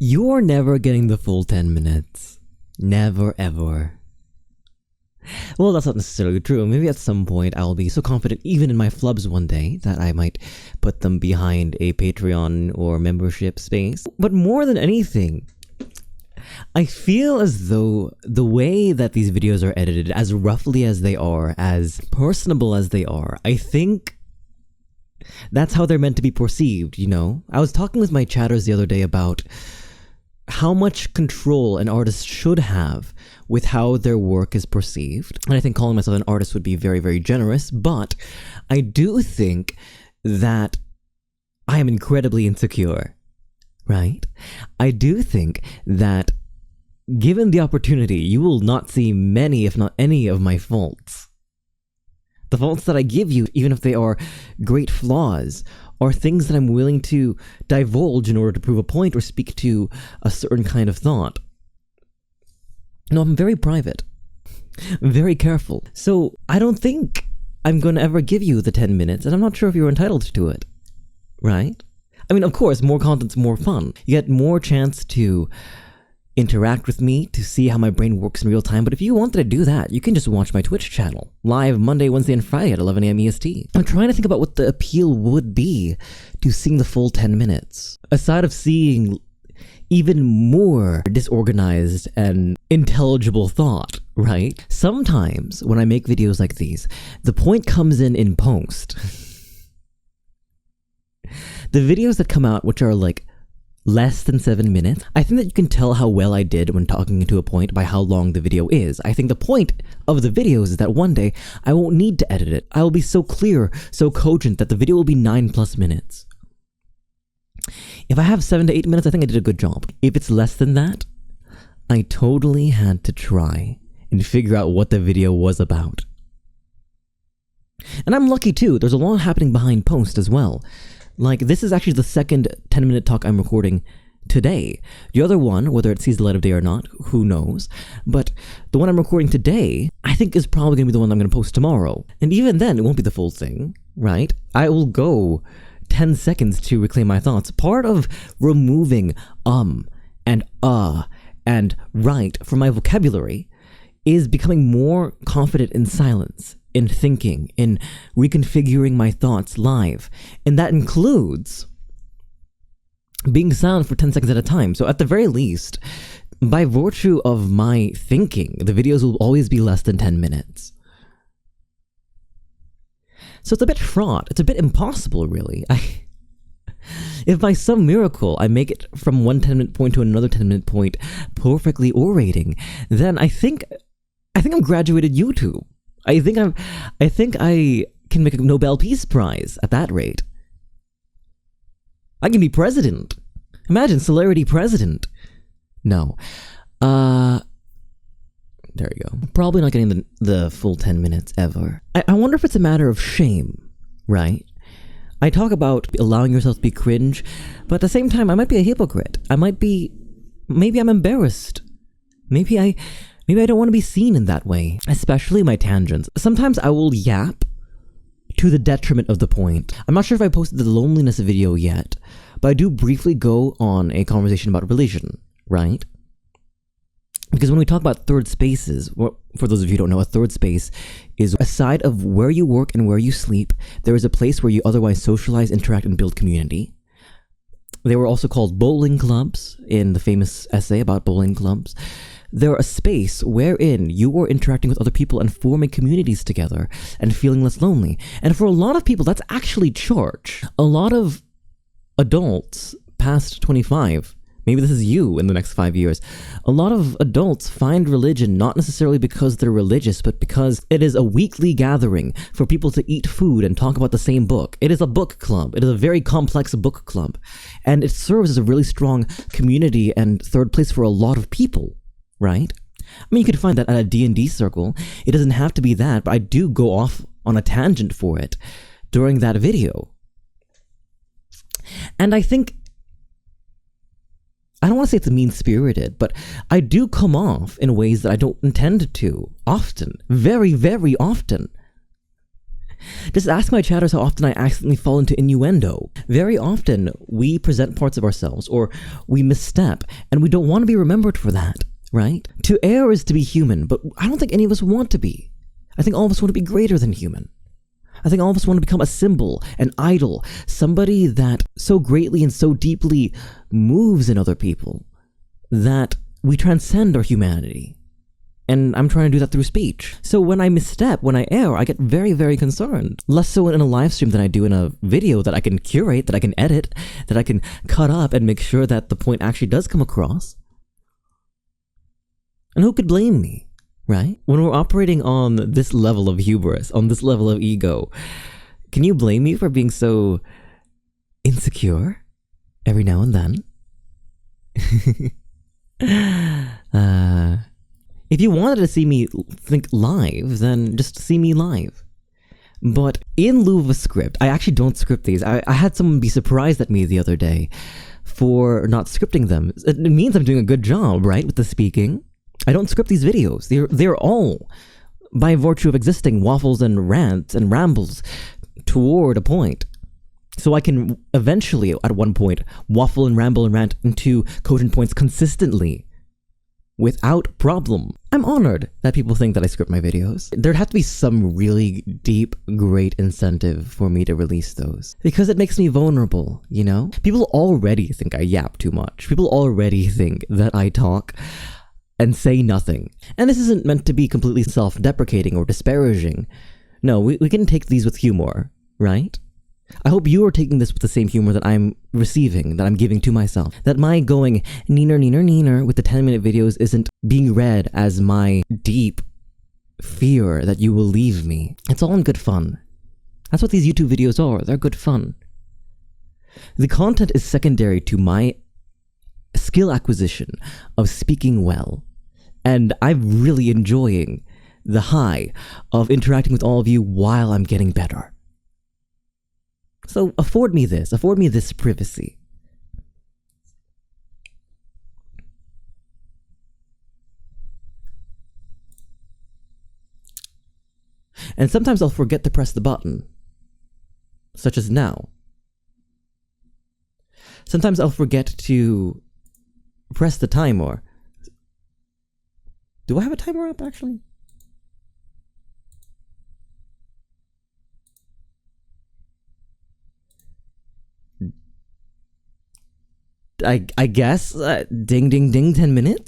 You're never getting the full 10 minutes. Never, ever. Well, that's not necessarily true. Maybe at some point I'll be so confident even in my flubs one day that I might put them behind a Patreon or membership space. But more than anything, I feel as though the way that these videos are edited, as roughly as they are, as personable as they are, I think that's how they're meant to be perceived, you know? I was talking with my chatters the other day about how much control an artist should have with how their work is perceived. And I think calling myself an artist would be very, very generous, but I do think that I am incredibly insecure, right? I do think that given the opportunity, you will not see many, if not any, of my faults. The faults that I give you, even if they are great flaws, are things that I'm willing to divulge in order to prove a point or speak to a certain kind of thought. No, I'm very private. I'm very careful. So I don't think I'm going to ever give you the 10 minutes, and I'm not sure if you're entitled to it. Right? I mean, of course, more content's more fun. You get more chance to interact with me, to see how my brain works in real time, but if you wanted to do that, you can just watch my Twitch channel, live Monday, Wednesday, and Friday at 11 a.m. EST. I'm trying to think about what the appeal would be to seeing the full 10 minutes. Aside of seeing even more disorganized and intelligible thought, right? Sometimes, when I make videos like these, the point comes in post. The videos that come out, which are like less than 7 minutes, I think that you can tell how well I did when talking to a point by how long the video is. I think the point of the videos is that one day I won't need to edit it. I will be so clear, so cogent that the video will be 9+ minutes. If I have 7 to 8 minutes, I think I did a good job. If it's less than that, I totally had to try and figure out what the video was about. And I'm lucky too, there's a lot happening behind post as well. Like, this is actually the second 10-minute talk I'm recording today. The other one, whether it sees the light of day or not, who knows? But the one I'm recording today, I think is probably going to be the one I'm going to post tomorrow. And even then, it won't be the full thing, right? I will go 10 seconds to reclaim my thoughts. Part of removing and right from my vocabulary is becoming more confident in silence, in thinking, in reconfiguring my thoughts live. And that includes being silent for 10 seconds at a time. So at the very least, by virtue of my thinking, the videos will always be less than 10 minutes. So it's a bit fraught. It's a bit impossible, really. If by some miracle I make it from one 10-minute point to another 10-minute point perfectly orating, then I think I'm graduated YouTube. I think I can make a Nobel Peace Prize at that rate. I can be president. Imagine Celerity president. No. There you go. Probably not getting the full 10 minutes ever. I wonder if it's a matter of shame, right? I talk about allowing yourself to be cringe, but at the same time, I might be a hypocrite. Maybe I'm embarrassed. Maybe I don't want to be seen in that way, especially my tangents. Sometimes I will yap to the detriment of the point. I'm not sure if I posted the loneliness video yet, but I do briefly go on a conversation about religion, right? Because when we talk about third spaces, for those of you who don't know, a third space is aside of where you work and where you sleep, there is a place where you otherwise socialize, interact, and build community. They were also called bowling clubs in the famous essay about bowling clubs. They're a space wherein you are interacting with other people and forming communities together and feeling less lonely. And for a lot of people, that's actually church. A lot of adults past 25, maybe this is you in the next 5 years, a lot of adults find religion not necessarily because they're religious, but because it is a weekly gathering for people to eat food and talk about the same book. It is a book club. It is a very complex book club. And it serves as a really strong community and third place for a lot of people. Right? I mean, you could find that at a D&D circle. It doesn't have to be that, but I do go off on a tangent for it during that video. And I think, I don't want to say it's mean-spirited, but I do come off in ways that I don't intend to, often. Very, very often. Just ask my chatters how often I accidentally fall into innuendo. Very often, we present parts of ourselves, or we misstep, and we don't want to be remembered for that, right? To err is to be human, but I don't think any of us want to be. I think all of us want to be greater than human. I think all of us want to become a symbol, an idol, somebody that so greatly and so deeply moves in other people that we transcend our humanity. And I'm trying to do that through speech. So when I misstep, when I err, I get very, very concerned. Less so in a live stream than I do in a video that I can curate, that I can edit, that I can cut up and make sure that the point actually does come across. And who could blame me, right? When we're operating on this level of hubris, on this level of ego, can you blame me for being so insecure every now and then? If you wanted to see me think live, then just see me live. But in lieu of a script, I actually don't script these. I had someone be surprised at me the other day for not scripting them. It means I'm doing a good job, right, with the speaking. I don't script these videos. They're all, by virtue of existing, waffles and rants and rambles toward a point. So I can eventually, at one point, waffle and ramble and rant into cogent points consistently, without problem. I'm honored that people think that I script my videos. There'd have to be some really deep, great incentive for me to release those. Because it makes me vulnerable, you know? People already think I yap too much. People already think that I talk and say nothing. And this isn't meant to be completely self-deprecating or disparaging. No, we can take these with humor, right? I hope you are taking this with the same humor that I'm receiving, that I'm giving to myself. That my going Neener Neener Neener with the 10-minute videos isn't being read as my deep fear that you will leave me. It's all in good fun. That's what these YouTube videos are. They're good fun. The content is secondary to my skill acquisition of speaking well. And I'm really enjoying the high of interacting with all of you while I'm getting better. So afford me this privacy. And sometimes I'll forget to press the button, such as now. Sometimes I'll forget to press the timer. Do I have a timer up actually? I guess, ding ding ding, 10 minutes?